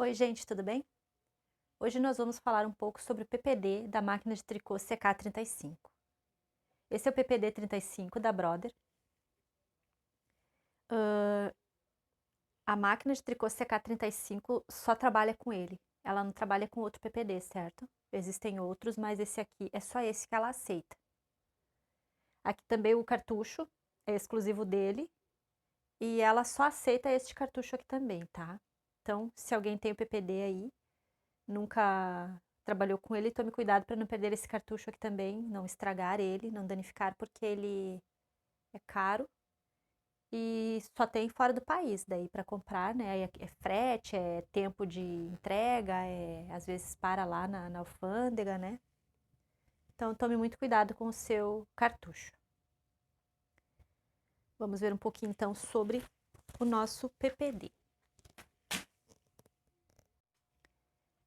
Oi, gente, tudo bem? Hoje nós vamos falar um pouco sobre o PPD da máquina de tricô CK35. Esse é o PPD 35 da Brother. A máquina de tricô CK35 só trabalha com ele. Ela não trabalha com outro PPD, certo? Existem outros, mas esse aqui é só esse que ela aceita. Aqui também o cartucho é exclusivo dele. E ela só aceita este cartucho aqui também, tá? Então, se alguém tem o PPD aí, nunca trabalhou com ele, tome cuidado para não perder esse cartucho aqui também, não estragar ele, não danificar, porque ele é caro e só tem fora do país daí para comprar, né? É frete, é tempo de entrega, às vezes para lá na alfândega, né? Então tome muito cuidado com o seu cartucho. Vamos ver um pouquinho então sobre o nosso PPD.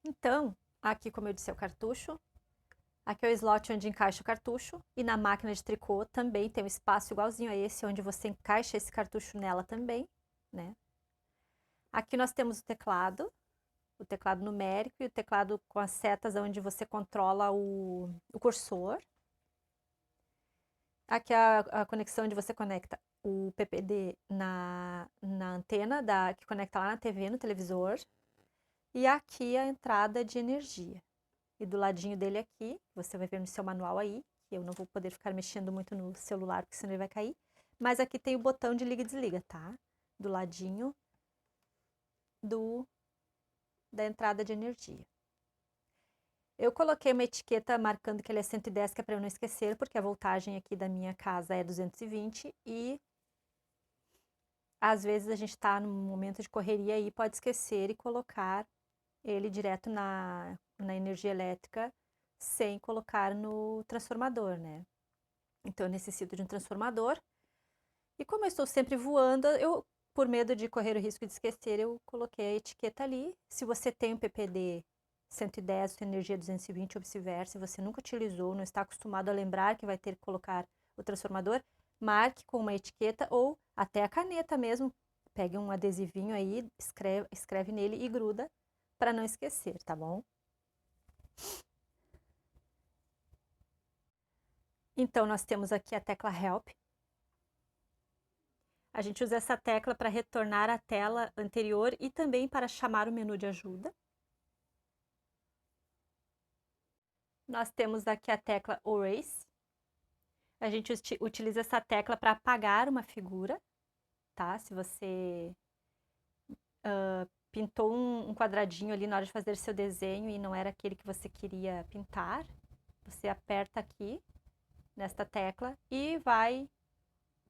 Então, aqui como eu disse é o cartucho. Aqui é o slot onde encaixa o cartucho e na máquina de tricô também tem um espaço igualzinho a esse, onde você encaixa esse cartucho nela também, né? Aqui nós temos o teclado numérico e o teclado com as setas onde você controla o cursor. Aqui é a conexão onde você conecta o PPD na antena que conecta lá na TV, no televisor. E aqui a entrada de energia. E do ladinho dele aqui, você vai ver no seu manual aí, que eu não vou poder ficar mexendo muito no celular, porque senão ele vai cair. Mas aqui tem o botão de liga e desliga, tá? Do ladinho da entrada de energia. Eu coloquei uma etiqueta marcando que ele é 110, que é para eu não esquecer, porque a voltagem aqui da minha casa é 220 e às vezes a gente está num momento de correria e pode esquecer e colocar ele direto na energia elétrica sem colocar no transformador, né? Então eu necessito de um transformador. E como eu estou sempre voando, por medo de correr o risco de esquecer, eu coloquei a etiqueta ali. Se você tem um PPD 110, sua energia 220 ou vice-versa, e você nunca utilizou, não está acostumado a lembrar que vai ter que colocar o transformador, marque com uma etiqueta ou até a caneta mesmo. Pegue um adesivinho aí, escreve nele e gruda para não esquecer, tá bom? Então, nós temos aqui a tecla Help. A gente usa essa tecla para retornar à tela anterior e também para chamar o menu de ajuda. Nós temos aqui a tecla Erase. A gente utiliza essa tecla para apagar uma figura, tá? Se você pintou um quadradinho ali na hora de fazer seu desenho e não era aquele que você queria pintar, você aperta aqui nesta tecla e vai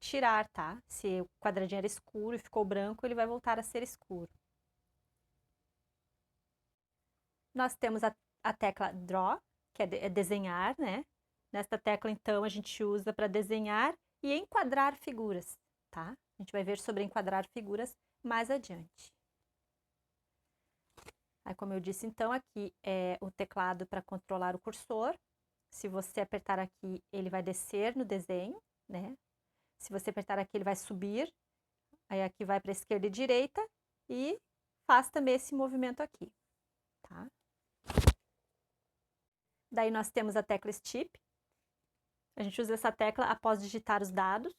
tirar, tá? Se o quadradinho era escuro e ficou branco, ele vai voltar a ser escuro. Nós temos a tecla Draw, que é desenhar, né? Nesta tecla, então, a gente usa para desenhar e enquadrar figuras, tá? A gente vai ver sobre enquadrar figuras mais adiante. Aí, como eu disse, então, aqui é o teclado para controlar o cursor. Se você apertar aqui, ele vai descer no desenho, né? Se você apertar aqui, ele vai subir. Aí, aqui vai para a esquerda e direita e faz também esse movimento aqui, tá? Daí, nós temos a tecla Skip. A gente usa essa tecla após digitar os dados.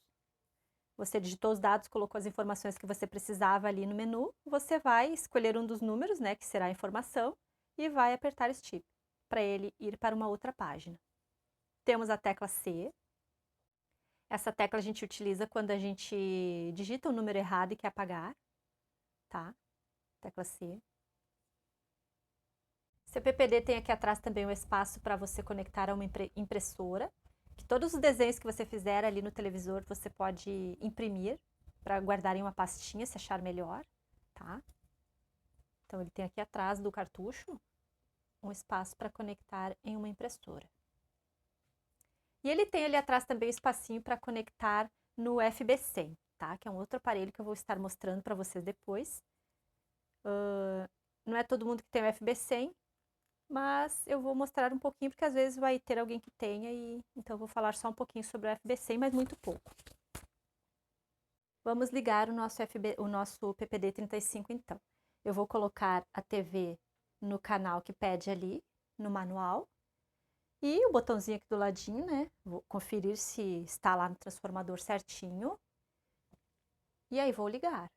Você digitou os dados, colocou as informações que você precisava ali no menu, você vai escolher um dos números, né, que será a informação, e vai apertar Skip, para ele ir para uma outra página. Temos a tecla C. Essa tecla a gente utiliza quando a gente digita o número errado e quer apagar, tá? Tecla C. Seu PPD tem aqui atrás também um espaço para você conectar a uma impressora, que todos os desenhos que você fizer ali no televisor você pode imprimir para guardar em uma pastinha, se achar melhor, tá? Então ele tem aqui atrás do cartucho um espaço para conectar em uma impressora. E ele tem ali atrás também um espacinho para conectar no FB100, tá? Que é um outro aparelho que eu vou estar mostrando para vocês depois. Não é todo mundo que tem o FB100, mas eu vou mostrar um pouquinho, porque às vezes vai ter alguém que tenha, e então eu vou falar só um pouquinho sobre o FB100, mas muito pouco. Vamos ligar o nosso PPD 35 então. eu vou colocar a TV no canal que pede ali, no manual. E o botãozinho aqui do ladinho, né? Vou conferir se está lá no transformador certinho. E aí vou ligar.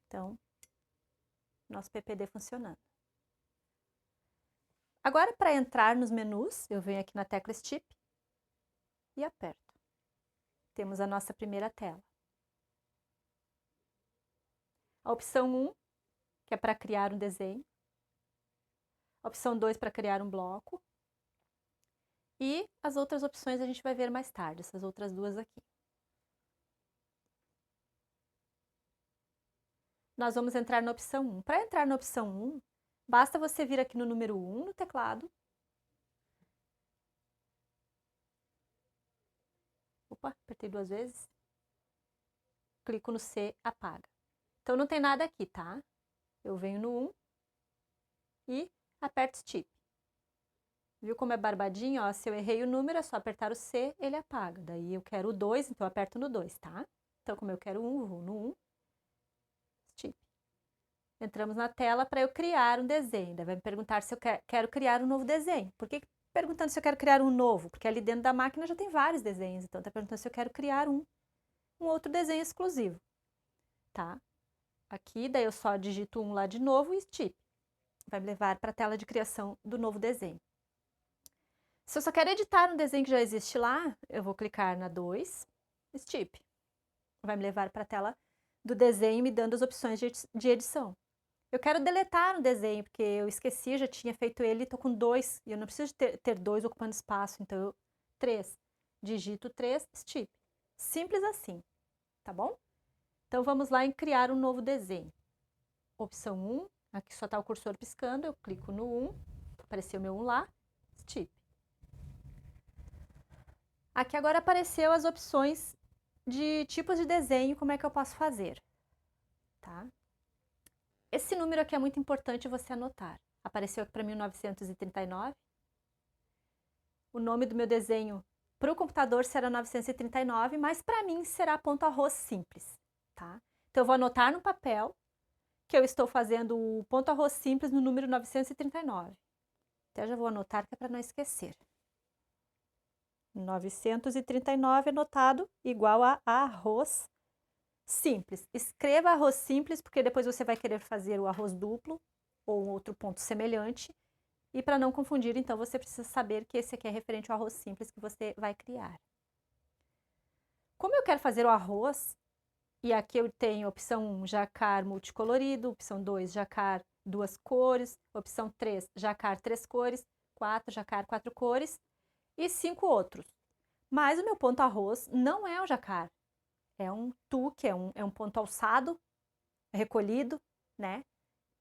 Então, nosso PPD funcionando. Agora, para entrar nos menus, eu venho aqui na tecla Stip e aperto. Temos a nossa primeira tela. A opção 1, que é para criar um desenho. A opção 2 para criar um bloco. E as outras opções a gente vai ver mais tarde, essas outras duas aqui. Nós vamos entrar na opção 1. Para entrar na opção 1, basta você vir aqui no número 1 no teclado. Opa, apertei 2 vezes. Clico no C, apaga. Então não tem nada aqui, tá? Eu venho no 1 e aperto Stip. Viu como é barbadinho? Ó, se eu errei o número, é só apertar o C, ele apaga. Daí eu quero o 2, então eu aperto no 2, tá? Então, como eu quero 1, eu vou no 1, Stip. Entramos na tela para eu criar um desenho. Daí vai me perguntar se eu quero criar um novo desenho. Por que perguntando se eu quero criar um novo? Porque ali dentro da máquina já tem vários desenhos, então está perguntando se eu quero criar um outro desenho exclusivo, tá? Aqui, daí eu só digito 1 lá de novo e Stip. Vai me levar para a tela de criação do novo desenho. Se eu só quero editar um desenho que já existe lá, eu vou clicar na 2, Stip. Vai me levar para a tela do desenho, me dando as opções de edição. Eu quero deletar um desenho, porque eu esqueci, eu já tinha feito ele, estou com 2, e eu não preciso ter 2 ocupando espaço, então eu, 3. Digito 3, Stip. Simples assim, tá bom? Então vamos lá em criar um novo desenho. Opção 1, aqui só está o cursor piscando, eu clico no 1, apareceu meu 1 lá, Stip. Aqui agora apareceu as opções de tipos de desenho, como é que eu posso fazer, tá? Esse número aqui é muito importante você anotar. Apareceu aqui para mim 939. O nome do meu desenho para o computador será 939, mas para mim será ponto arroz simples, tá? Então eu vou anotar no papel que eu estou fazendo o ponto arroz simples no número 939. Até já vou anotar que é para não esquecer. 939 anotado igual a arroz simples. Escreva arroz simples, porque depois você vai querer fazer o arroz duplo ou outro ponto semelhante. E para não confundir, então, você precisa saber que esse aqui é referente ao arroz simples que você vai criar. Como eu quero fazer o arroz, e aqui eu tenho opção 1, jacar multicolorido, opção 2, jacar 2 cores, opção 3, jacar 3 cores, 4, jacar 4 cores e 5 outros. Mas o meu ponto arroz não é o jacar, é um tuque, é um ponto alçado, recolhido, né?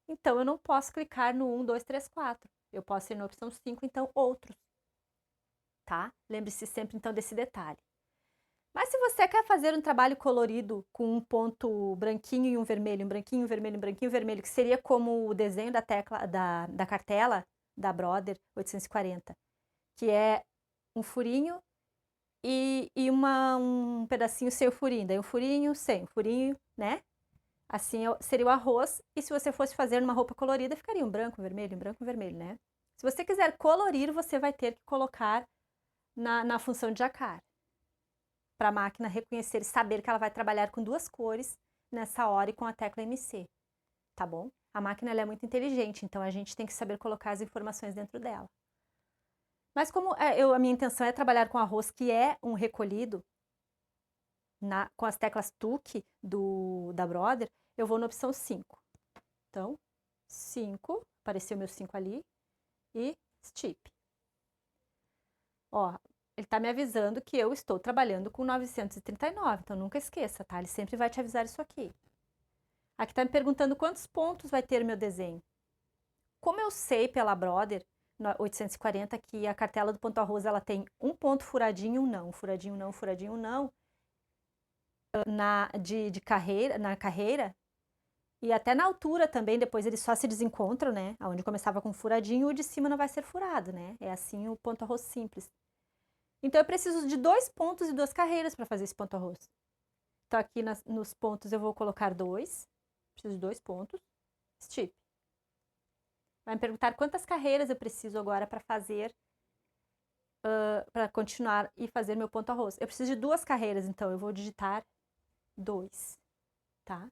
Então, eu não posso clicar no 1, 2, 3, 4. Eu posso ir na opção 5, então, outros, tá? Lembre-se sempre, então, desse detalhe. Mas se você quer fazer um trabalho colorido com um ponto branquinho e um vermelho, um branquinho, um vermelho, um branquinho, um vermelho, que seria como o desenho da tecla da cartela da Brother 840, que é um furinho e um pedacinho sem o furinho, daí um furinho, sem, um furinho, né? Assim seria o arroz, e se você fosse fazer numa roupa colorida, ficaria um branco, um branco, um vermelho, né? Se você quiser colorir, você vai ter que colocar na função de jacar, para a máquina reconhecer e saber que ela vai trabalhar com 2 cores nessa hora e com a tecla MC, tá bom? A máquina ela é muito inteligente, então a gente tem que saber colocar as informações dentro dela. Mas como a minha intenção é trabalhar com arroz que é um recolhido, com as teclas TUC da Brother, eu vou na opção 5. Então, 5, apareceu meu 5 ali, e Stip. Ó, ele está me avisando que eu estou trabalhando com 939, então nunca esqueça, tá? Ele sempre vai te avisar isso aqui. Aqui está me perguntando quantos pontos vai ter meu desenho. Como eu sei pela Brother 840 que a cartela do ponto arroz ela tem um ponto furadinho, um não, furadinho, não, furadinho, não, na carreira, e até na altura também, depois eles só se desencontram, né? Onde começava com furadinho, o de cima não vai ser furado, né? É assim o ponto arroz simples. Então, eu preciso de 2 pontos e 2 carreiras para fazer esse ponto arroz. Então, aqui nos pontos eu vou colocar 2. Preciso de 2 pontos. Steep. Vai me perguntar quantas carreiras eu preciso agora para fazer, para continuar e fazer meu ponto arroz. Eu preciso de 2 carreiras, então eu vou digitar 2, tá?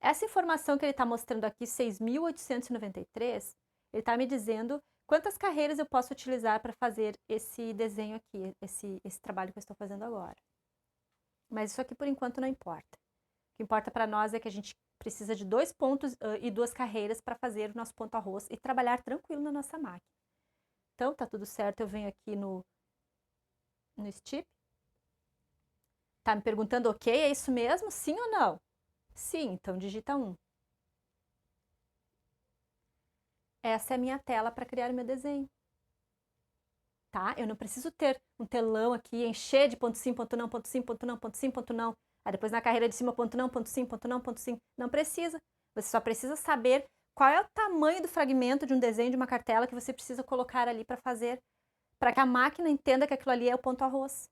Essa informação que ele está mostrando aqui, 6.893, ele está me dizendo quantas carreiras eu posso utilizar para fazer esse desenho aqui, esse trabalho que eu estou fazendo agora. Mas isso aqui, por enquanto, não importa. O que importa para nós é que a gente precisa de 2 pontos e 2 carreiras para fazer o nosso ponto arroz e trabalhar tranquilo na nossa máquina. Então, tá tudo certo, eu venho aqui no Steep. Tá me perguntando, ok, é isso mesmo? Sim ou não? Sim, então digita 1. Essa é a minha tela para criar o meu desenho. Tá? Eu não preciso ter um telão aqui, encher de ponto sim, ponto não, ponto sim, ponto não, ponto sim, ponto não. Aí depois na carreira de cima, ponto não, ponto sim, ponto não, ponto sim. Não precisa. Você só precisa saber qual é o tamanho do fragmento de um desenho de uma cartela que você precisa colocar ali para fazer, para que a máquina entenda que aquilo ali é o ponto arroz.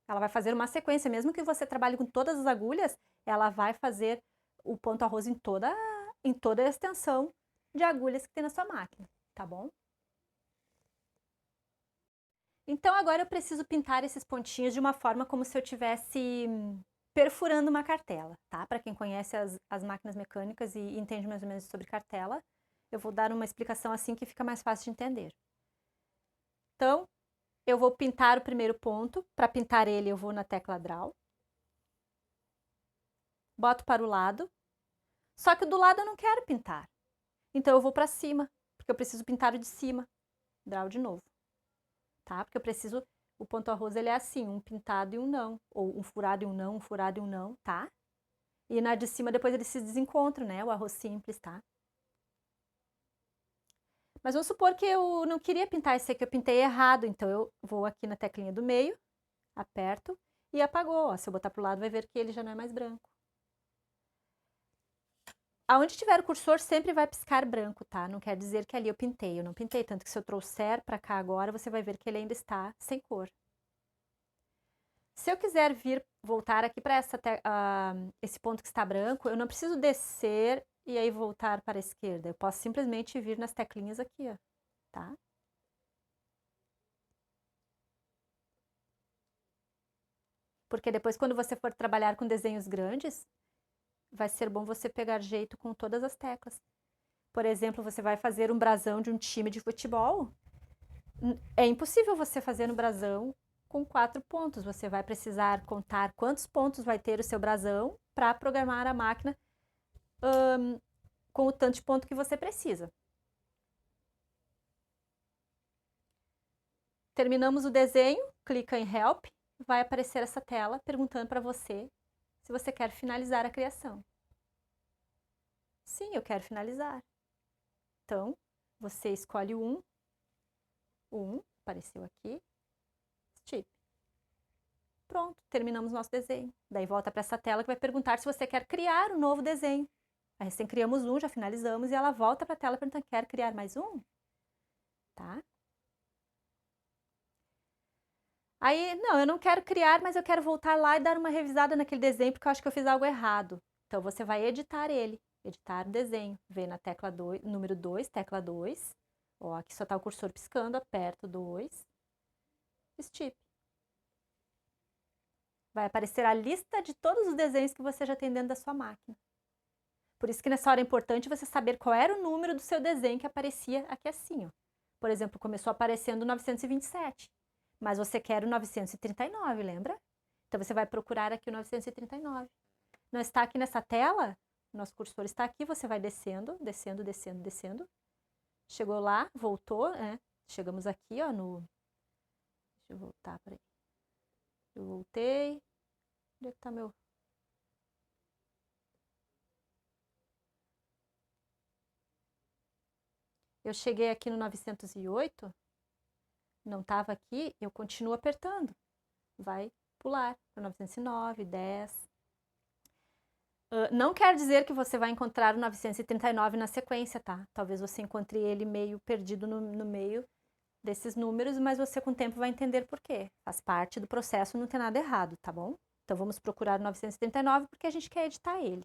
Ela vai fazer uma sequência, mesmo que você trabalhe com todas as agulhas, ela vai fazer o ponto arroz em toda a extensão de agulhas que tem na sua máquina, tá bom? Então agora eu preciso pintar esses pontinhos de uma forma como se eu estivesse perfurando uma cartela, tá? Para quem conhece as máquinas mecânicas e entende mais ou menos sobre cartela, eu vou dar uma explicação assim que fica mais fácil de entender. Então, eu vou pintar o primeiro ponto. Para pintar ele, eu vou na tecla Draw. Boto para o lado. Só que do lado eu não quero pintar. Então, eu vou para cima, porque eu preciso pintar o de cima. Draw de novo. Tá? Porque eu preciso... O ponto arroz, ele é assim, um pintado e um não. Ou um furado e um não, um furado e um não, tá? E na de cima, depois eles se desencontram, né? O arroz simples, tá? Mas vamos supor que eu não queria pintar esse aqui, eu pintei errado. Então, eu vou aqui na teclinha do meio, aperto e apagou. Ó, se eu botar para o lado, vai ver que ele já não é mais branco. Aonde tiver o cursor, sempre vai piscar branco, tá? Não quer dizer que ali eu pintei. Eu não pintei, tanto que se eu trouxer para cá agora, você vai ver que ele ainda está sem cor. Se eu quiser voltar aqui para esse ponto que está branco, eu não preciso descer e aí voltar para a esquerda. Eu posso simplesmente vir nas teclinhas aqui, ó, tá? Porque depois, quando você for trabalhar com desenhos grandes, vai ser bom você pegar jeito com todas as teclas. Por exemplo, você vai fazer um brasão de um time de futebol. É impossível você fazer no brasão com 4 pontos. Você vai precisar contar quantos pontos vai ter o seu brasão para programar a máquina com o tanto de ponto que você precisa. Terminamos o desenho, clica em Help, vai aparecer essa tela perguntando para você se você quer finalizar a criação. Sim, eu quero finalizar. Então, você escolhe o 1, apareceu aqui, Steep. Pronto, terminamos nosso desenho. Daí volta para essa tela que vai perguntar se você quer criar um novo desenho. Aí recém criamos um, já finalizamos, e ela volta para a tela perguntando, quer criar mais um? Tá? Aí, não, eu não quero criar, mas eu quero voltar lá e dar uma revisada naquele desenho, porque eu acho que eu fiz algo errado. Então, você vai editar ele, editar o desenho. Vem na tecla 2, número 2, tecla 2. Ó, aqui só está o cursor piscando, aperto 2. Steep. Vai aparecer a lista de todos os desenhos que você já tem dentro da sua máquina. Por isso que nessa hora é importante você saber qual era o número do seu desenho que aparecia aqui assim, ó. Por exemplo, começou aparecendo 927, mas você quer o 939, lembra? Então, você vai procurar aqui o 939. Não está aqui nessa tela? O nosso cursor está aqui, você vai descendo, descendo, descendo, descendo. Chegou lá, voltou, né? Chegamos aqui, ó, no... Deixa eu voltar, peraí. Eu voltei. Onde é que tá meu... Eu cheguei aqui no 908, não estava aqui, eu continuo apertando. Vai pular para 909, 10. Não quer dizer que você vai encontrar o 939 na sequência, tá? Talvez você encontre ele meio perdido no meio desses números, mas você com o tempo vai entender por quê. Faz parte do processo, não tem nada errado, tá bom? Então, vamos procurar o 939 porque a gente quer editar ele.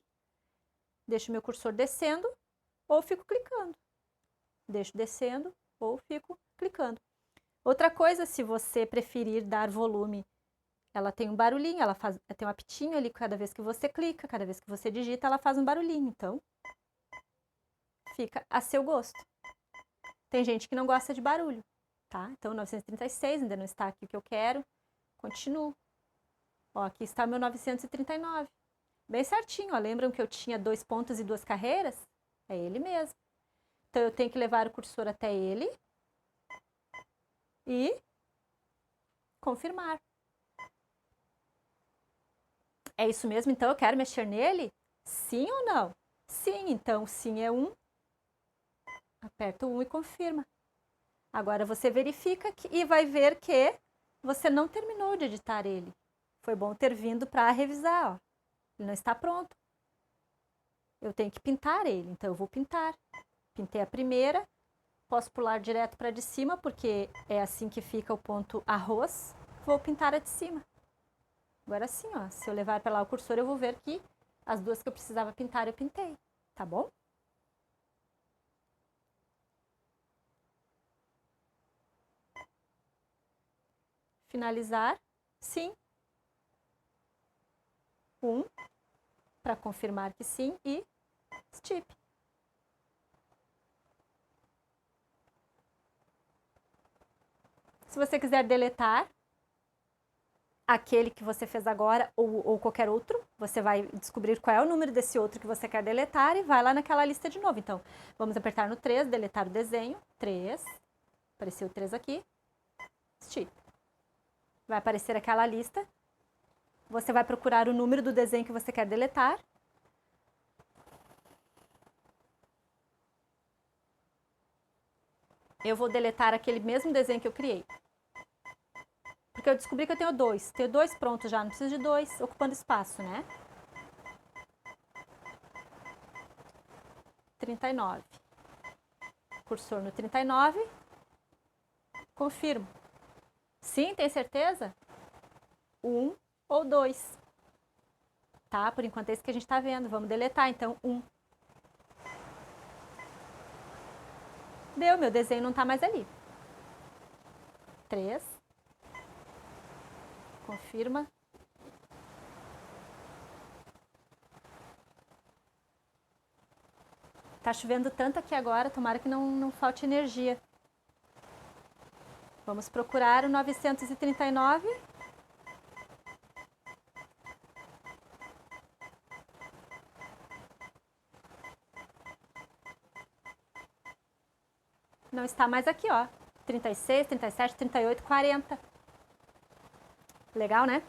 Deixo meu cursor descendo ou fico clicando. Deixo descendo ou fico clicando. Outra coisa, se você preferir dar volume, ela tem um barulhinho, ela tem um apitinho ali cada vez que você clica, cada vez que você digita, ela faz um barulhinho. Então, fica a seu gosto. Tem gente que não gosta de barulho, tá? Então, 936 ainda não está aqui o que eu quero. Continuo. Ó, aqui está meu 939. Bem certinho, ó. Lembram que eu tinha 2 pontos e 2 carreiras? É ele mesmo. Então, eu tenho que levar o cursor até ele e confirmar. É isso mesmo? Então, eu quero mexer nele? Sim ou não? Sim, então, sim é 1. Aperta o 1 e confirma. Agora, você verifica e vai ver que você não terminou de editar ele. Foi bom ter vindo para revisar, ó. Ele não está pronto. Eu tenho que pintar ele, então eu vou pintar. Pintei a primeira, posso pular direto para a de cima, porque é assim que fica o ponto arroz. Vou pintar a de cima. Agora sim, ó, se eu levar para lá o cursor, eu vou ver que as duas que eu precisava pintar, eu pintei, tá bom? Finalizar, sim. 1, para confirmar que sim, e Stip. Se você quiser deletar aquele que você fez agora ou qualquer outro, você vai descobrir qual é o número desse outro que você quer deletar e vai lá naquela lista de novo. Então, vamos apertar no 3, deletar o desenho. 3, apareceu o 3 aqui. Stip. Vai aparecer aquela lista. Você vai procurar o número do desenho que você quer deletar. Eu vou deletar aquele mesmo desenho que eu criei. Porque eu descobri que eu tenho 2. Tenho 2 prontos já, não preciso de 2 ocupando espaço, né? 39. Cursor no 39. Confirmo. Sim, tem certeza? 1 ou 2. Tá? Por enquanto é isso que a gente está vendo. Vamos deletar, então, 1. Deu, meu desenho não está mais ali. 3. Confirma. Tá chovendo tanto aqui agora, tomara que não falte energia. Vamos procurar o 939. Não está mais aqui, ó. 36, 37, 38, 40. Legal, né?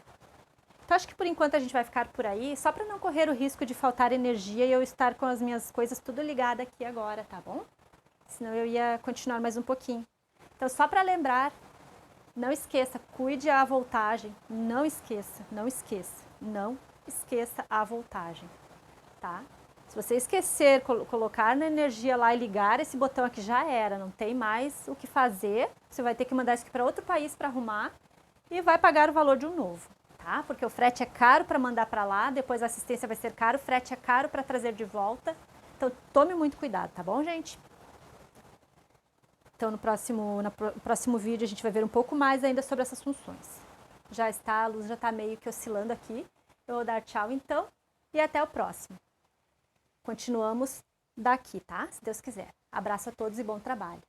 Então, acho que por enquanto a gente vai ficar por aí, só para não correr o risco de faltar energia e eu estar com as minhas coisas tudo ligada aqui agora, tá bom? Senão eu ia continuar mais um pouquinho. Então, só para lembrar, não esqueça, cuide a voltagem. Não esqueça, não esqueça, não esqueça a voltagem, tá? Se você esquecer, colocar na energia lá e ligar, esse botão aqui já era, não tem mais o que fazer. Você vai ter que mandar isso aqui para outro país para arrumar e vai pagar o valor de um novo, tá? Porque o frete é caro para mandar para lá, depois a assistência vai ser caro, o frete é caro para trazer de volta. Então, tome muito cuidado, tá bom, gente? Então, no próximo vídeo a gente vai ver um pouco mais ainda sobre essas funções. Já está, a luz já está meio que oscilando aqui. Eu vou dar tchau então e até o próximo. Continuamos daqui, tá? Se Deus quiser. Abraço a todos e bom trabalho.